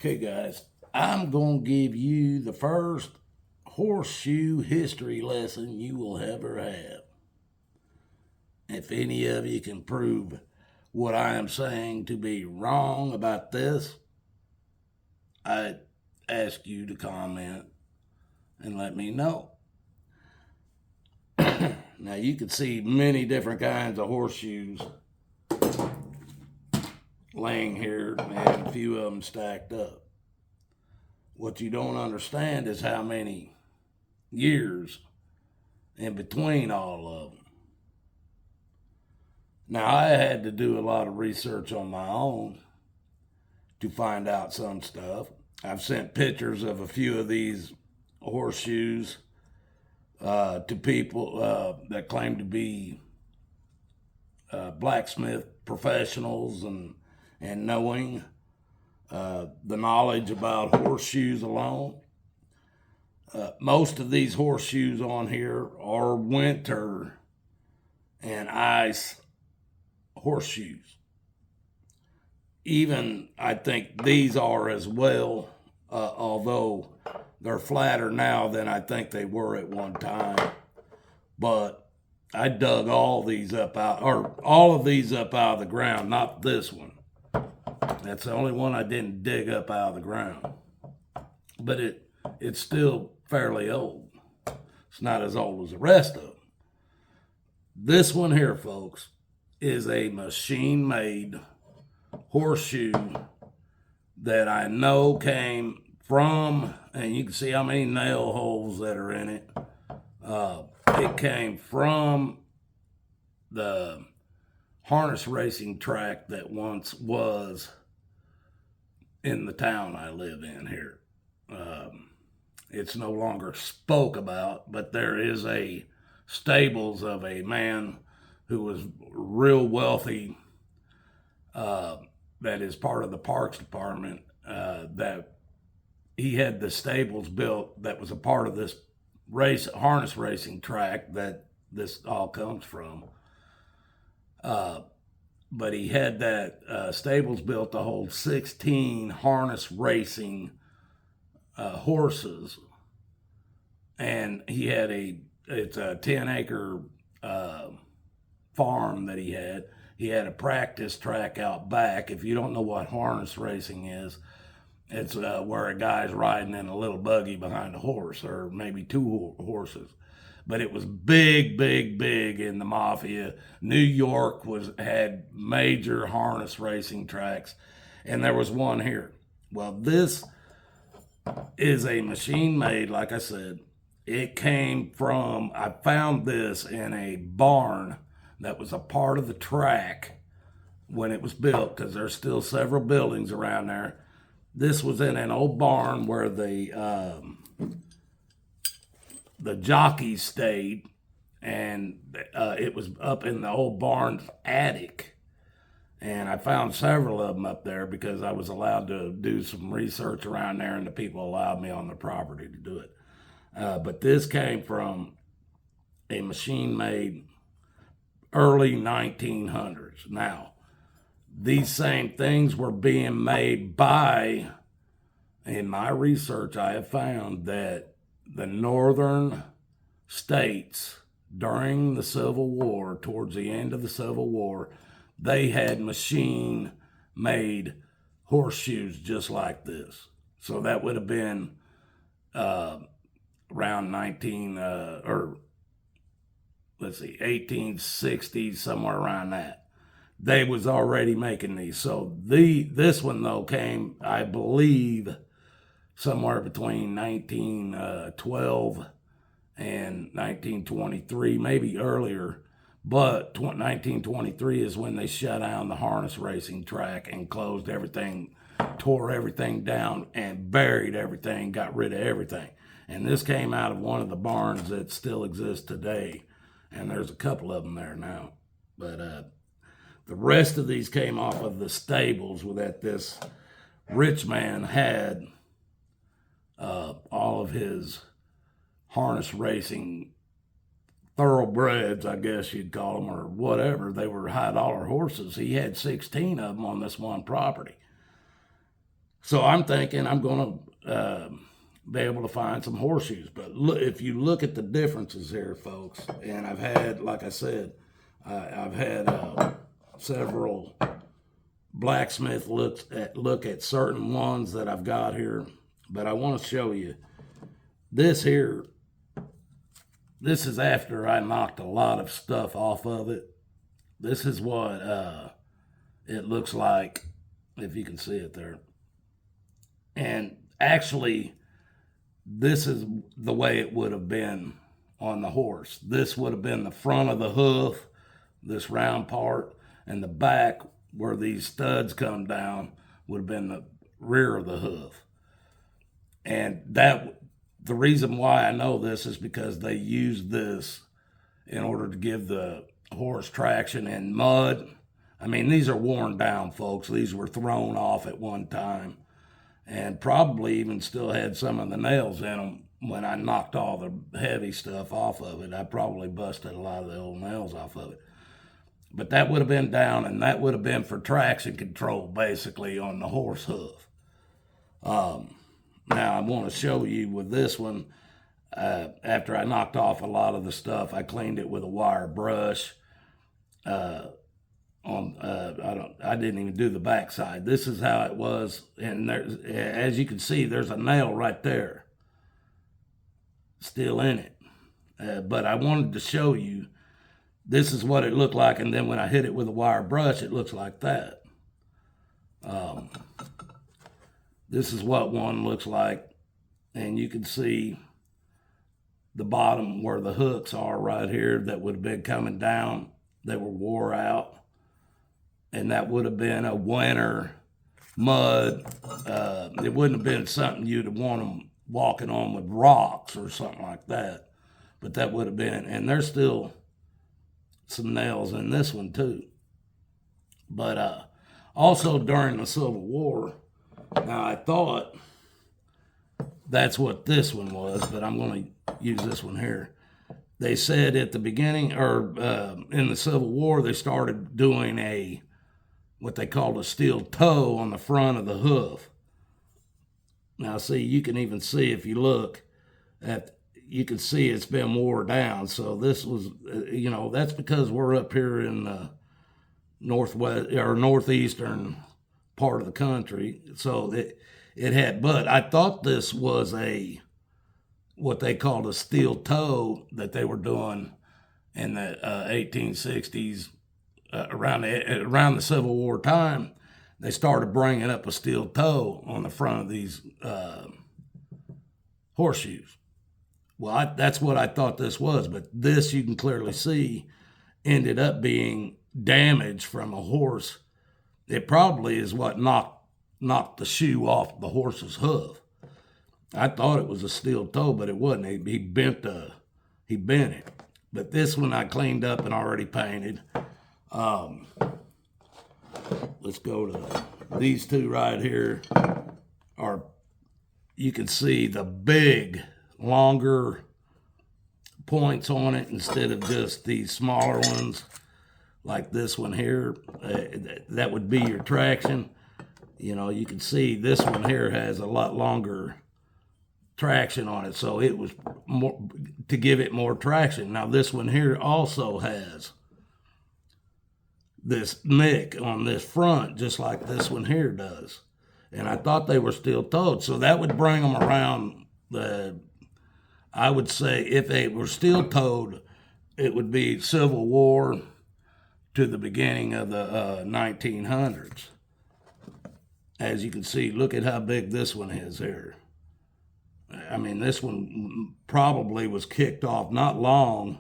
Okay, guys, I'm going to give you the first horseshoe history lesson you will ever have. If any of you can prove what I am saying to be wrong about this, I ask you to comment and let me know. Now, you can see many different kinds of horseshoes laying here and a few of them stacked up. What you don't understand is how many years in between all of them. Now, I had to do a lot of research on my own to find out some stuff. I've sent pictures of a few of these horseshoes to people that claim to be blacksmith professionals and knowing the knowledge about horseshoes alone. Most of these horseshoes on here are winter and ice horseshoes. Even I think these are as well, although they're flatter now than I think they were at one time. But I dug all of these up out of the ground, not this one. That's the only one I didn't dig up out of the ground. But it's still fairly old. It's not as old as the rest of them. This one here, folks, is a machine-made horseshoe that I know came from, and you can see how many nail holes that are in it. It came from the harness racing track that once was in the town I live in here. It's no longer spoke about, but there is a stables of a man who was real wealthy, that is part of the parks department, that he had the stables built that was a part of this harness racing track that this all comes from. But he had that stables built to hold 16 harness racing horses, and he had it's a 10-acre farm that he had. He had a practice track out back. If you don't know what harness racing is, it's where a guy's riding in a little buggy behind a horse, or maybe two horses. But it was big, big, big in the mafia. New York had major harness racing tracks, and there was one here. Well, this is a machine made, like I said. It came from, I found this in a barn that was a part of the track when it was built, because there's still several buildings around there. This was in an old barn where the jockeys stayed, and it was up in the old barn's attic. And I found several of them up there because I was allowed to do some research around there, and the people allowed me on the property to do it. But this came from a machine made early 1900s. Now, these same things were being made by, in my research, I have found that the northern states during the Civil War, towards the end of the Civil War, they had machine-made horseshoes just like this. So that would have been around 1860s, somewhere around that. They was already making these. So this one, though, came, I believe, somewhere between 1912 and 1923, maybe earlier. But 1923 is when they shut down the harness racing track and closed everything, tore everything down, and buried everything, got rid of everything. And this came out of one of the barns that still exists today. And there's a couple of them there now. But the rest of these came off of the stables that this rich man had all of his harness racing thoroughbreds, I guess you'd call them, or whatever. They were high dollar horses. He had 16 of them on this one property. So I'm thinking I'm going to be able to find some horseshoes. But look, if you look at the differences here, folks, and I've had, like I said, I've had several blacksmith look at certain ones that I've got here. But I want to show you this here. This is after I knocked a lot of stuff off of it. This is what it looks like, if you can see it there. And actually, this is the way it would have been on the horse. This would have been the front of the hoof, this round part, and the back where these studs come down would have been the rear of the hoof. And that, the reason why I know this is because they used this in order to give the horse traction in mud. I mean, these are worn down, folks. These were thrown off at one time and probably even still had some of the nails in them when I knocked all the heavy stuff off of it. I probably busted a lot of the old nails off of it. But that would have been down, and that would have been for traction control, basically, on the horse hoof. Now, I want to show you with this one, after I knocked off a lot of the stuff, I cleaned it with a wire brush. I didn't even do the backside. This is how it was, and there's, as you can see, there's a nail right there, still in it. But I wanted to show you, this is what it looked like, and then when I hit it with a wire brush, it looks like that. This is what one looks like, and you can see the bottom where the hooks are right here that would have been coming down. They were wore out, and that would have been a winter mud. It wouldn't have been something you'd want them walking on with rocks or something like that, but that would have been, and there's still some nails in this one too. But also during the Civil War, now I thought that's what this one was, but I'm going to use this one here. They said at the beginning, or in the Civil War, they started doing what they called a steel toe on the front of the hoof. Now see, you can even see if you look at, you can see it's been wore down. So this was, that's because we're up here in the northwest or northeastern part of the country. So it had, but I thought this was what they called a steel toe that they were doing in the 1860s, around the Civil War time. They started bringing up a steel toe on the front of these horseshoes. Well, that's what I thought this was, but this, you can clearly see, ended up being damage from a horse. It probably is what knocked the shoe off the horse's hoof. I thought it was a steel toe, but it wasn't. He bent it. But this one I cleaned up and already painted. Let's go to these two right here. You can see the big, longer points on it instead of just these smaller ones like this one here. That would be your traction. You can see this one here has a lot longer traction on it, so it was more to give it more traction. Now this one here also has this nick on this front, just like this one here does. And I thought they were steel toed, so that would bring them around I would say if they were steel toed, it would be Civil War to the beginning of the 1900s. As you can see, look at how big this one is here. I mean, this one probably was kicked off not long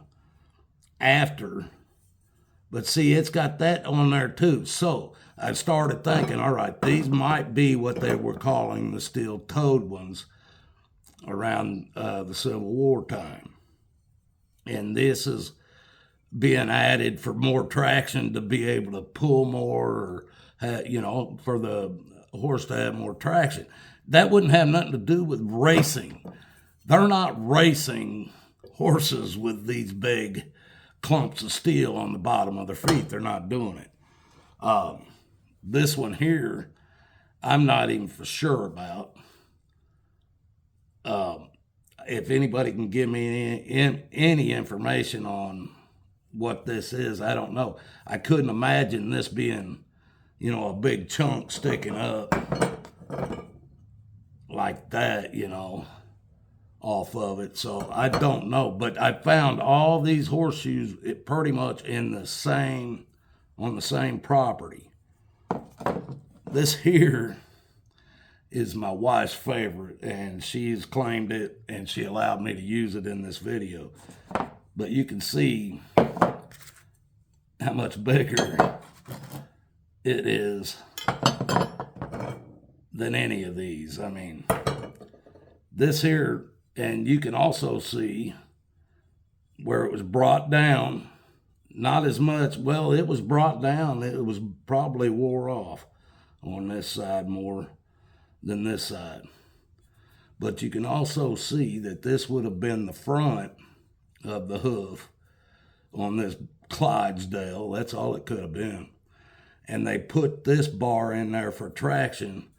after, but see, it's got that on there too. So I started thinking, all right, these might be what they were calling the steel-toed ones around the Civil War time. And this is being added for more traction to be able to pull more, or, for the horse to have more traction. That wouldn't have nothing to do with racing. They're not racing horses with these big clumps of steel on the bottom of their feet. They're not doing it. This one here, I'm not even for sure about. If anybody can give me any information on what this is, I don't know. I couldn't imagine this being, a big chunk sticking up like that, off of it. So I don't know. But I found all these horseshoes pretty much on the same property. This here is my wife's favorite, and she's claimed it, and she allowed me to use it in this video. But you can see how much bigger it is than any of these. I mean, this here, and you can also see where it was brought down. Not as much. Well, it was brought down. It was probably wore off on this side more than this side. But you can also see that this would have been the front of the hoof on this Clydesdale. That's all it could have been. And they put this bar in there for traction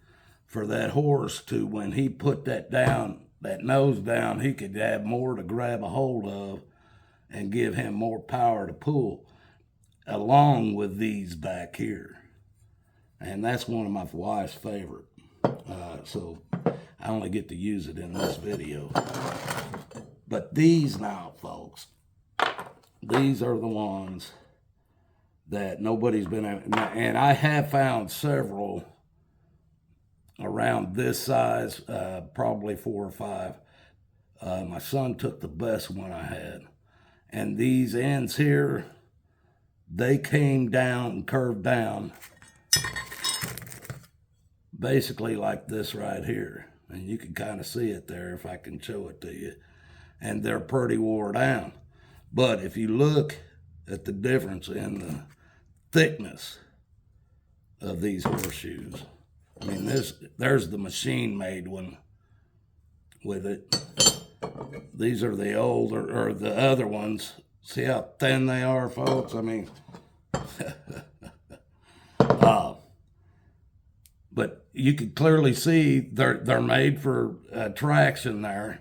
for that horse to, when he put that down, that nose down, he could have more to grab a hold of and give him more power to pull, along with these back here. And that's one of my wife's favorite. So I only get to use it in this video. But these now, folks, these are the ones that nobody's been, and I have found several around this size, probably 4 or 5. My son took the best one I had. And these ends here, they came down and curved down basically like this right here. And you can kind of see it there if I can show it to you. And they're pretty wore down. But if you look at the difference in the thickness of these horseshoes, I mean, there's the machine-made one with it. These are the older, or the other ones. See how thin they are, folks? I mean, but you can clearly see they're made for traction there.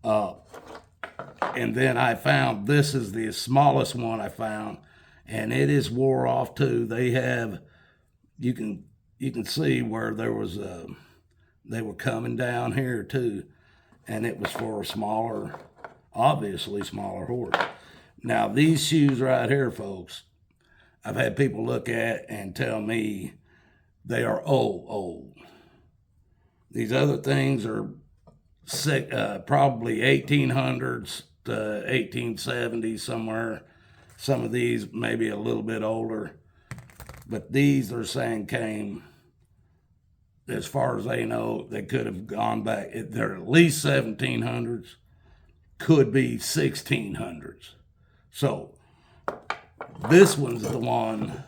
And then I found this is the smallest one I found, and it is wore off too. They have, you can see where there was they were coming down here too, and it was for a smaller, obviously smaller horse. Now these shoes right here, folks, I've had people look at and tell me they are old. These other things are probably 1800s to 1870s somewhere. Some of these maybe a little bit older. But these, they're saying, came, as far as they know, they could have gone back. They're at least 1700s, could be 1600s. So this one's the one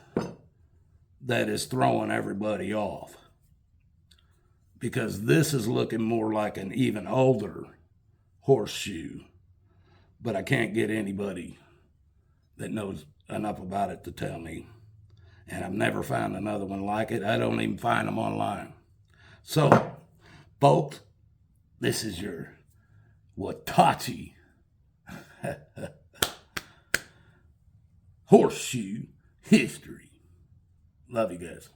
that is throwing everybody off, because this is looking more like an even older horseshoe. But I can't get anybody that knows enough about it to tell me. And I've never found another one like it. I don't even find them online. So, folks, this is your Watachi horseshoe history. Love you guys.